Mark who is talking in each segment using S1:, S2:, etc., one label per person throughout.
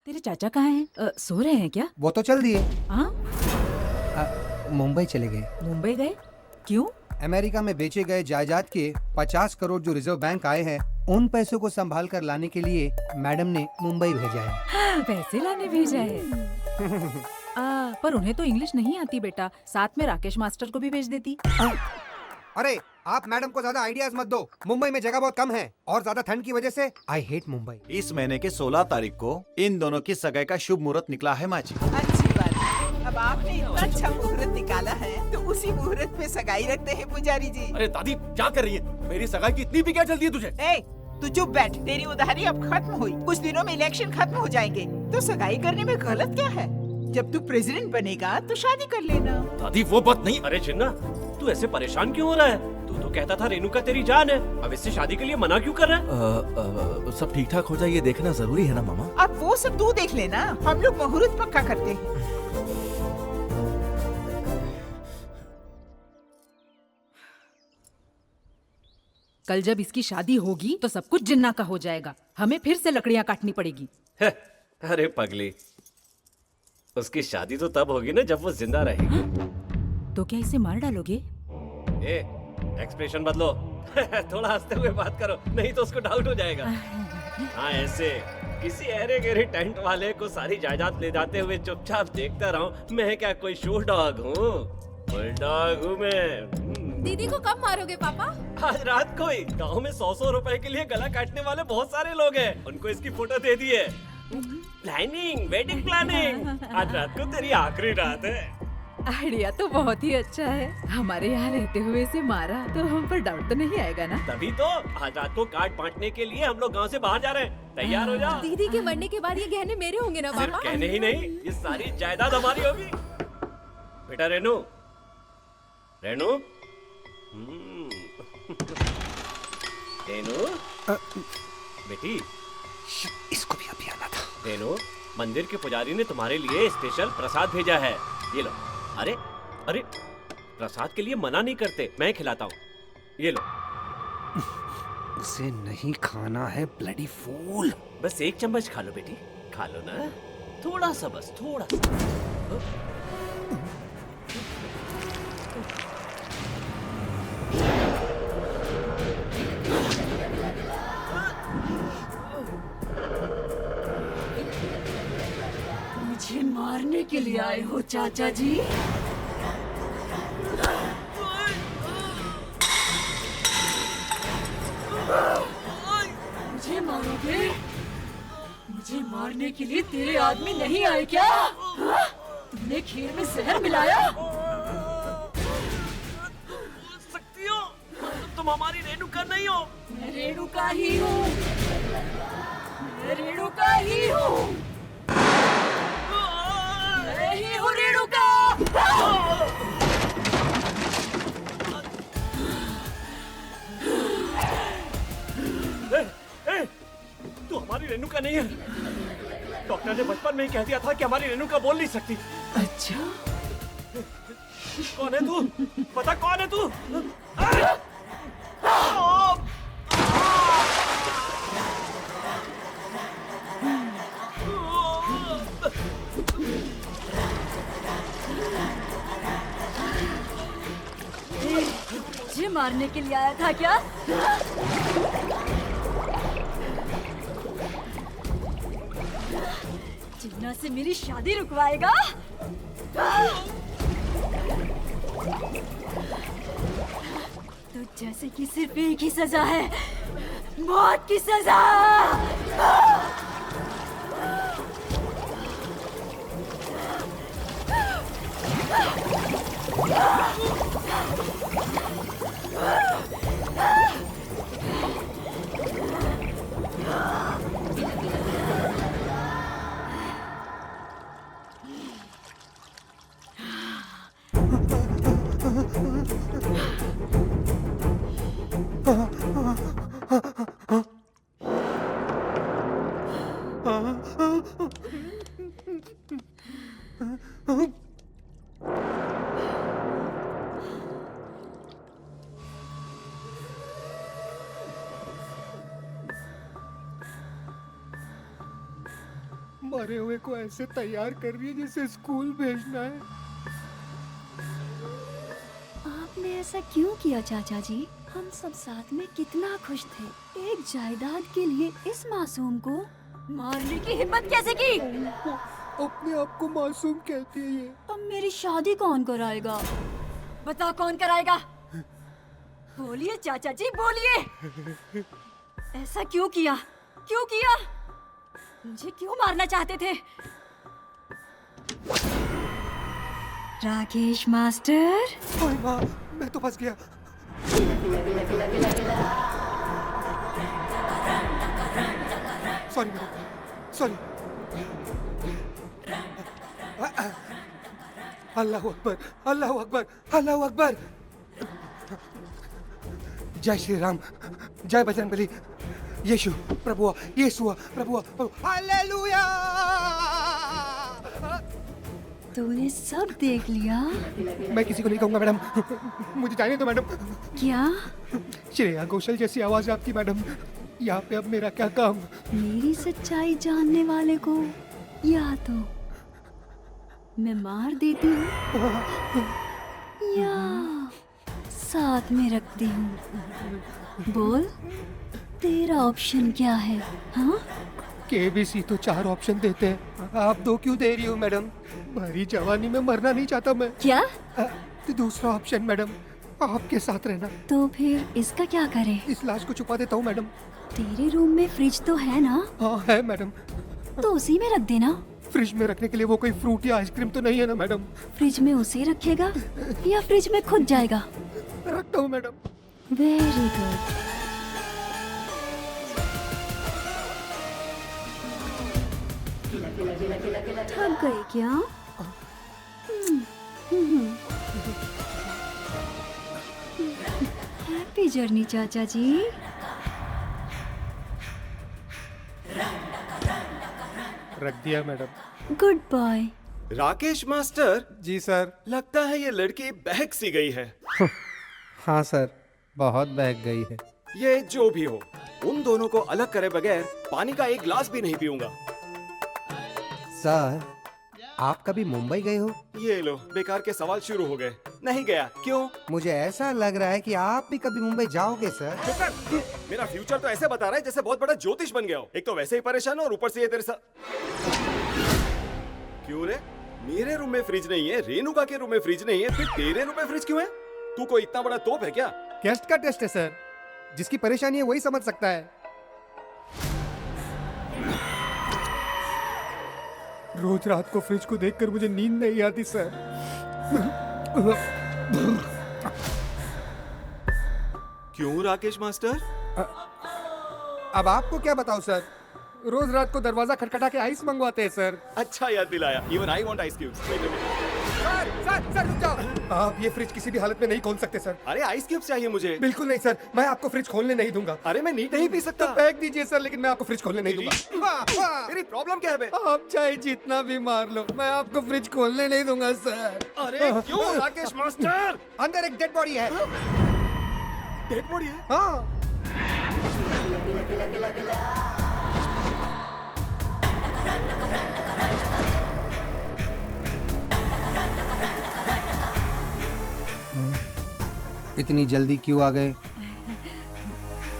S1: तेरे चाचा कहाँ हैं? सो रहे हैं क्या?
S2: वो तो चल दिए।
S1: हाँ,
S2: मुंबई चले गए।
S1: मुंबई गए? क्यों?
S2: अमेरिका में बेचे गए जायदाद के 50 करोड़ जो रिजर्व बैंक आए हैं, उन पैसों को संभाल कर लाने के लिए मैडम ने मुंबई भेजा है।
S1: पैसे लाने भेजा है। पर उन्हें तो इंग्लिश नहीं आती बेटा, साथ में राकेश मास्टर को भी भेज देती।
S2: अरे आप मैडम को ज्यादा आइडियाज मत दो। मुंबई में जगह बहुत कम है और ज्यादा ठंड की वजह से आई हेट मुंबई।
S3: इस महीने के 16 तारीख को इन दोनों की सगाई का शुभ मुहूर्त निकला है माँ जी।
S4: अच्छी बात है। अब आपने इतना अच्छा मुहूर्त निकाला है तो उसी मुहूर्त पे सगाई रखते हैं पुजारी जी।
S5: अरे दादी क्या कर रही है? मेरी सगाई की इतनी भी क्या जल्दी है तुझे?
S4: ए, तू चुप बैठ। तेरी उधारी अब खत्म हुई। कुछ दिनों में इलेक्शन खत्म हो जाएंगे तो सगाई करने में गलत क्या है? जब तू प्रेसिडेंट बनेगा तो शादी कर लेना।
S5: दादी वो बात नहीं। अरे चिन्ना, तू ऐसे परेशान क्यों हो रहा है? तू तो कहता था रेणुका तेरी जान है, अब इससे शादी के लिए मना क्यों कर रहा है?
S6: सब ठीक ठाक हो जाए ये देखना जरूरी है ना मामा।
S4: अब वो सब तू देख लेना, हम लोग मुहूर्त पक्का करते हैं।
S1: कल जब इसकी शादी होगी तो सब कुछ जिन्ना का हो जाएगा। हमें फिर से लकड़ियां काटनी पड़ेगी।
S5: अरे पगली, उसकी शादी तो तब होगी ना जब वो जिंदा रहेगी।
S1: तो क्या इसे मार डालोगे?
S5: ए, एक्सप्रेशन बदलो। थोड़ा हंसते हुए बात करो, नहीं तो उसको डाउट हो जाएगा। हाँ ऐसे किसी अरे गहरे टेंट वाले को सारी जायदाद ले जाते हुए चुपचाप देखता रहूं। मैं क्या कोई शो डॉग हूँ? बुलडॉग हूँ मैं।
S7: दीदी को कब मारोगे पापा?
S5: आज रात को ही। गाँव में 100-100 रुपए के लिए गला काटने वाले बहुत सारे लोग हैं। उनको इसकी फोटो दे दी है। Planning, wedding planning. आज रात को तेरी आखिरी रात है।
S1: आइडिया तो बहुत ही अच्छा है। हमारे यहाँ रहते हुए इसे मारा तो हम पर डाउट तो नहीं आएगा ना?
S5: तभी तो आज रात को कार्ड बांटने के लिए हम लोग गांव से बाहर जा रहे हैं। तैयार हो जाओ।
S7: दीदी के मरने के बाद ये गहने मेरे होंगे ना
S5: सिर्फ
S7: पापा?
S5: कहने ही नहीं, ये सारी जायदाद हमारी होगी। बेटा रेनू, रेनू, रेनू, बेटी,
S2: इसको भी अभी आना था।
S5: रेनू, मंदिर के पुजारी ने तुम्हारे लिए स्पेशल प्रसाद भेजा है। ये लो। अरे अरे, प्रसाद के लिए मना नहीं करते, मैं खिलाता हूँ। ये लो।
S2: उसे नहीं खाना है ब्लडी फूल।
S5: बस एक चम्मच खा लो बेटी, खा लो ना, थोड़ा सा, बस थोड़ा सा।
S1: मुझे मारने के लिए आए हो चाचा जी? मुझे मारोगे? मुझे मारने के लिए तेरे आदमी नहीं आए क्या? हाँ? तुमने खीर में जहर मिलाया?
S5: सकती हो? तुम हमारी रेणुका नहीं हो।
S1: मैं रेणुका ही हूँ। मैं रेणुका ही हूँ। मैं ही हूँ रेणुका।
S5: तू हमारी रेणुका नहीं है। डॉक्टर ने बचपन में ही कह दिया था कि हमारी रेणुका बोल नहीं सकती।
S1: अच्छा,
S5: कौन है तू? पता कौन है तू?
S1: मुझे मारने के लिए आया था क्या? जिन्ना से मेरी शादी रुकवाएगा? तो जैसे कि सिर्फ एक ही सजा है, मौत की सजा।
S2: मरे हुए को ऐसे तैयार कर रही है जैसे स्कूल भेजना है।
S8: आपने ऐसा क्यों किया चाचा जी? हम सब साथ में कितना खुश थे। एक जायदाद के लिए इस मासूम को
S1: मारने की हिम्मत कैसे की?
S2: अपने आप को मासूम कहती है ये।
S8: अब मेरी शादी कौन कराएगा?
S1: बता कौन कराएगा? बोलिए चाचा जी, बोलिए। ऐसा क्यों किया? क्यों किया? मुझे क्यों मारना चाहते थे? राकेश मास्टर,
S2: ओए माँ, मैं तो फंस गया। Sorry madam, sorry. अल्लाह अकबर, अल्लाह अकबर, अल्लाह अकबर। जय श्री राम, जय बजरंगबली, यीशु प्रभु, यीशु प्रभु, हालेलुया।
S8: तूने सब देख लिया?
S2: मैं किसी को नहीं कहूंगा मैडम, मुझे जाने दो मैडम।
S8: क्या?
S2: श्रेया घोषाल जैसी आवाज है आपकी मैडम। यहाँ पे अब मेरा क्या काम?
S8: मेरी सच्चाई जानने वाले को या तो मैं मार देती हूँ या साथ में रखती हूँ। बोल, तेरा ऑप्शन क्या है? हाँ?
S2: केबीसी तो 4 ऑप्शन देते हैं, आप 2 क्यों दे रही हो मैडम? भरी जवानी में मरना नहीं चाहता मैं।
S8: क्या?
S2: तो दूसरा ऑप्शन मैडम, आपके साथ रहना।
S8: तो फिर इसका क्या करें?
S2: इस लाश को छुपा देता हूँ मैडम।
S8: तेरे रूम में फ्रिज तो है ना?
S2: हाँ है मैडम।
S8: तो उसी में रख देना।
S2: फ्रिज में रखने के लिए वो कोई फ्रूट या आइसक्रीम तो नहीं है ना मैडम?
S8: फ्रिज में उसे रखेगा या फ्रिज में खुद जाएगा?
S2: रखता हूँ मैडम।
S8: Very good. थक गई क्या? हैप्पी जर्नी चाचा जी।
S2: रख दिया madam.
S8: Good bye.
S5: Rakesh master,
S2: जी सर।
S5: लगता है ये लड़की बहक सी गई है।
S2: हाँ सर, बहुत बहक गई है।
S5: ये जो भी हो, उन दोनों को अलग करे बगैर पानी का एक गिलास भी नहीं पीऊंगा।
S2: सर, आप कभी मुंबई गए हो?
S5: ये लो, बेकार के सवाल शुरू हो गए। नहीं गया। क्यों?
S2: मुझे ऐसा लग रहा है कि आप भी कभी मुंबई जाओगे सर।
S5: चुप कर। मेरा फ्यूचर तो ऐसे बता रहा है जैसे बहुत बड़ा ज्योतिष बन गया हो। एक तो वैसे ही परेशान हो और ऊपर से ये तेरे साथ। क्यों रे? मेरे रूम में फ्रिज नहीं है, रेणुका के रूम में फ्रिज नहीं है, फिर तेरे रूम में फ्रिज क्यों है? तू कोई इतना बड़ा तोप है क्या?
S2: गेस्ट का टेस्ट है सर, जिसकी परेशानी है वही समझ सकता है। रोज रात को फ्रिज को देखकर मुझे नींद नहीं आती सर।
S5: क्यों राकेश मास्टर?
S2: अब आपको क्या बताऊं सर, रोज रात को दरवाजा खटखटा के आइस मंगवाते हैं सर।
S5: अच्छा याद दिलाया। Even I want ice cubes.
S2: Sir रुक जाओ। आप ये फ्रिज किसी भी हालत में नहीं खोल सकते सर।
S5: अरे आइस क्यूब्स चाहिए मुझे।
S2: बिल्कुल नहीं सर, मैं आपको फ्रिज खोलने नहीं दूंगा।
S5: अरे मैं नीट नहीं पी सकता।
S2: तो फेंक दीजिए सर, लेकिन मैं आपको फ्रिज खोलने नहीं दूंगा।
S5: तेरी प्रॉब्लम क्या है बे?
S2: आप चाहे जितना भी मार लो, मैं आपको फ्रिज खोलने नहीं दूंगा सर।
S5: अरे क्यों राकेश मास्टर?
S2: अंदर एक डेड बॉडी है।
S5: डेड बॉडी है?
S2: हाँ। इतनी जल्दी क्यों आ गए?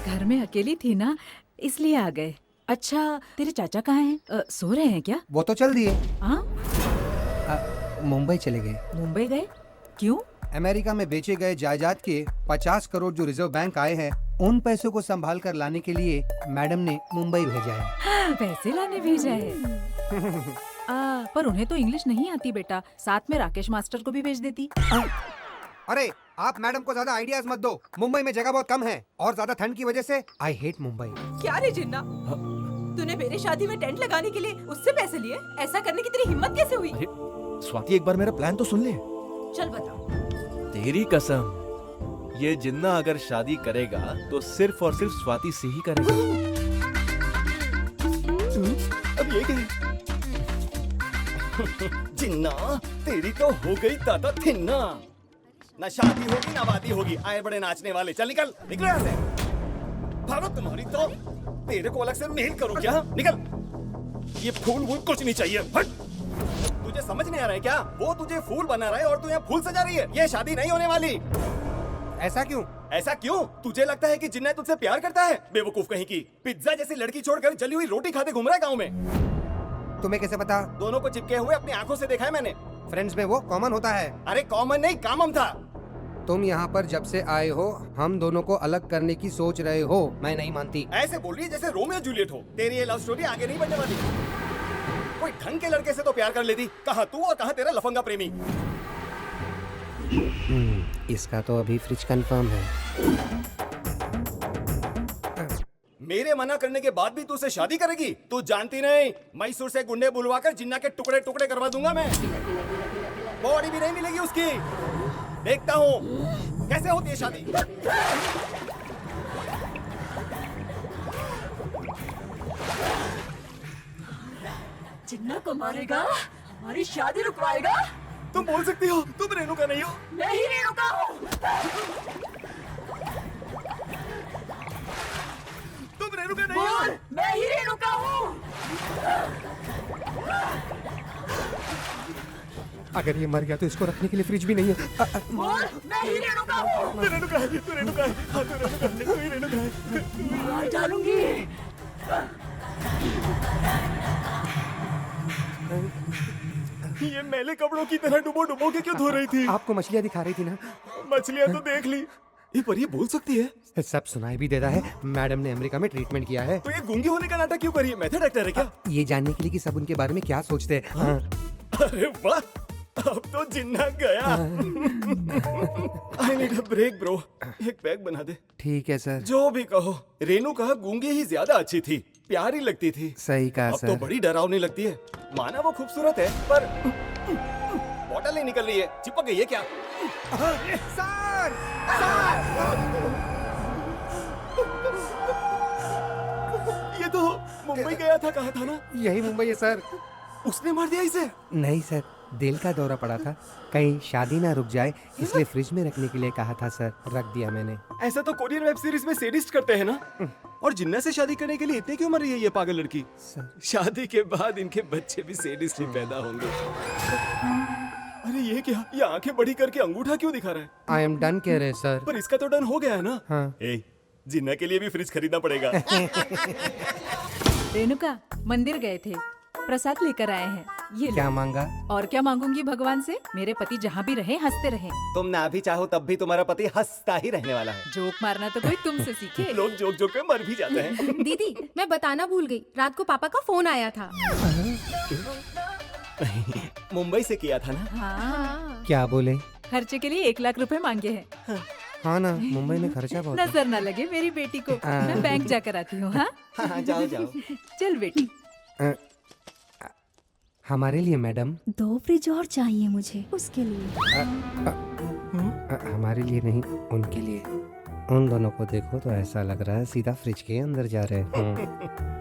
S9: घर में अकेली थी ना, इसलिए आ गए। अच्छा, तेरे चाचा कहाँ हैं? सो रहे हैं क्या?
S2: वो तो चल दिए।
S9: हाँ?
S2: मुंबई चले गए।
S9: मुंबई गए? क्यों?
S2: अमेरिका में बेचे गए जायदाद के 50 करोड़ जो रिजर्व बैंक आए हैं, उन पैसों को संभाल कर लाने के लिए मैडम ने मुंबई भेजा है।
S9: पैसे लाने भेजा है। पर उन्हें तो इंग्लिश नहीं आती बेटा, साथ में राकेश मास्टर को भी भेज देती।
S2: अरे आप मैडम को ज्यादा आइडियाज मत दो। मुंबई में जगह बहुत कम है और ज्यादा ठंड की वजह से आई हेट मुंबई।
S10: क्या रे जिन्ना, तूने मेरी शादी में टेंट लगाने के लिए उससे पैसे लिए? ऐसा करने की तेरी हिम्मत कैसे हुई?
S6: स्वाति, एक बार मेरा प्लान तो सुन ले।
S10: चल बता।
S6: तेरी कसम, ये जिन्ना अगर शादी करेगा तो सिर्फ और सिर्फ स्वाति से ही करेगा।
S5: अब ये गई। जिन्ना, तेरी तो हो गई ताता थिन्ना। ना शादी होगी ना वादी होगी, आए बड़े नाचने वाले। चल निकल, निकल यहाँ से। भागो, तुम्हारी तो तेरे को अलग से मेल करूं क्या? निकल।
S11: ये फूल वूल कुछ नहीं चाहिए, हट। तुझे समझ नहीं आ रहा है क्या? वो तुझे फूल बना रहा है और तू यहाँ फूल सजा रही है। ये शादी नहीं होने वाली।
S2: ऐसा क्यों?
S11: ऐसा क्यों? तुझे लगता है कि जिन्ना तुझसे प्यार करता है? बेवकूफ कहीं की। पिज्जा जैसी लड़की छोड़कर जली हुई रोटी खाते घूम रहा है गाँव में।
S2: तुम्हें कैसे पता?
S11: दोनों को चिपके हुए अपनी आंखों से देखा है मैंने।
S2: फ्रेंड्स में वो कॉमन होता है।
S11: अरे कॉमन नहीं, कामम था।
S2: तुम यहाँ पर जब से आए हो हम दोनों को अलग करने की सोच रहे हो। मैं नहीं मानती।
S11: ऐसे बोल रही है जैसे रोमियो जूलियट हो। तेरी ये लव स्टोरी आगे नहीं बढ़ने वाली। कोई ढंग के लड़के से तो प्यार कर लेती। कहाँ तू और कहाँ तेरा लफंगा प्रेमी।
S2: इसका तो अभी फ्रिज कंफर्म है।
S11: मेरे मना करने के बाद भी तू उसे शादी करेगी? तू जानती नहीं, मैसूर से गुंडे बुलवाकर जिन्ना के टुकड़े टुकड़े करवा दूंगा मैं। बॉडी भी नहीं मिलेगी उसकी। देखता हूँ कैसे होती है शादी।
S1: जिन्ना को मारेगा, हमारी शादी रुकवाएगा।
S11: तुम बोल सकती हो, तुम रेणुका नहीं हो।
S1: मैं ही रेणुका हूँ।
S11: तुम रेणुका नहीं हो।
S1: बोल, मैं ही रेणुका हूँ।
S2: अगर ये मर गया तो इसको रखने के लिए फ्रिज भी नहीं है।
S1: बोल, मैं ही रेणुका हूँ।
S11: तू रेणुका है, तू रेणुका है, हाँ, तू रेणुका है, तू ही रेणुका है।
S1: मार डालूंगी।
S11: ये मैले कपड़ों की तरह डुबो डुबो के क्यों धो रही थी?
S2: आपको मछलियाँ दिखा रही थी ना।
S11: मछलियाँ तो देख ली। ये पर ये बोल सकती है?
S2: सब सुनाई भी देता है। मैडम ने अमेरिका में ट्रीटमेंट किया है।
S11: तो ये गूंगी होने का नाटक क्यों करी है? मेथड एक्टर है क्या?
S2: ये जानने के लिए कि सब उनके बारे में क्या सोचते हैं। हाँ।
S11: अरे वाह, अब तो जिन्ना गया। I need a break bro. एक पैक बना दे।
S2: ठीक है सर।
S11: जो भी कहो, रेणुका गूंगी ही ज्यादा अच्छी थी, प्यारी लगती थी।
S2: सही कहा
S11: अब
S2: सर।
S11: तो बड़ी डरावनी लगती है। माना वो खूबसूरत है, पर बॉटल नहीं निकल रही है। चिपक गई है क्या?
S2: सर!
S11: ये तो मुंबई गया था, कहा था ना?
S2: यही मुंबई है सर।
S11: उसने मार दिया इसे?
S2: नहीं सर, दिल का दौरा पड़ा था, कहीं शादी ना रुक जाए इसलिए फ्रिज में रखने के लिए कहा था सर। रख दिया मैंने।
S11: ऐसा तो कोरियन वेब सीरीज में सेडिस्ट करते हैं ना। और जिन्ना से शादी करने के लिए इतनी क्यों मर रही है ये पागल लड़की? शादी के बाद इनके बच्चे भी सेडिस्ट ही पैदा होंगे। अरे ये क्या? ये आंखें बड़ी करके अंगूठा क्यों दिखा रहा है?
S2: आई एम डन कह रहे सर।
S11: पर इसका तो डन हो गया है ना।
S2: हाँ।
S11: ए, जिन्ना के लिए भी फ्रिज खरीदना पड़ेगा।
S9: रेणुका, मंदिर गए थे, प्रसाद लेकर आए हैं। ये
S2: क्या
S9: लो।
S2: मांगा?
S9: और क्या मांगूंगी भगवान से? मेरे पति जहाँ भी रहे हंसते रहे।
S11: तुम ना भी चाहो तब भी तुम्हारा पति हंसता ही रहने वाला है।
S9: जोक मारना तो कोई तुमसे सीखे।
S11: लोग जोक जोक में मर भी जाते हैं।
S7: दीदी, मैं बताना भूल गई, रात को पापा का फोन आया था।
S11: मुंबई से किया था ना?
S7: हाँ।
S2: क्या बोले?
S9: खर्चे के लिए 1 लाख रुपए मांगे हैं।
S2: हाँ ना, मुंबई में खर्चा बहुत है।
S9: नजर ना लगे मेरी बेटी को। मैं बैंक जाकर आती हूँ। हाँ
S11: हाँ, जाओ जाओ।
S9: चल बेटी।
S2: हमारे लिए मैडम?
S8: 2 फ्रिज और चाहिए मुझे उसके लिए।
S2: हमारे लिए नहीं, उनके लिए। उन दोनों को देखो तो ऐसा लग रहा है सीधा फ्रिज के अंदर जा रहे हैं।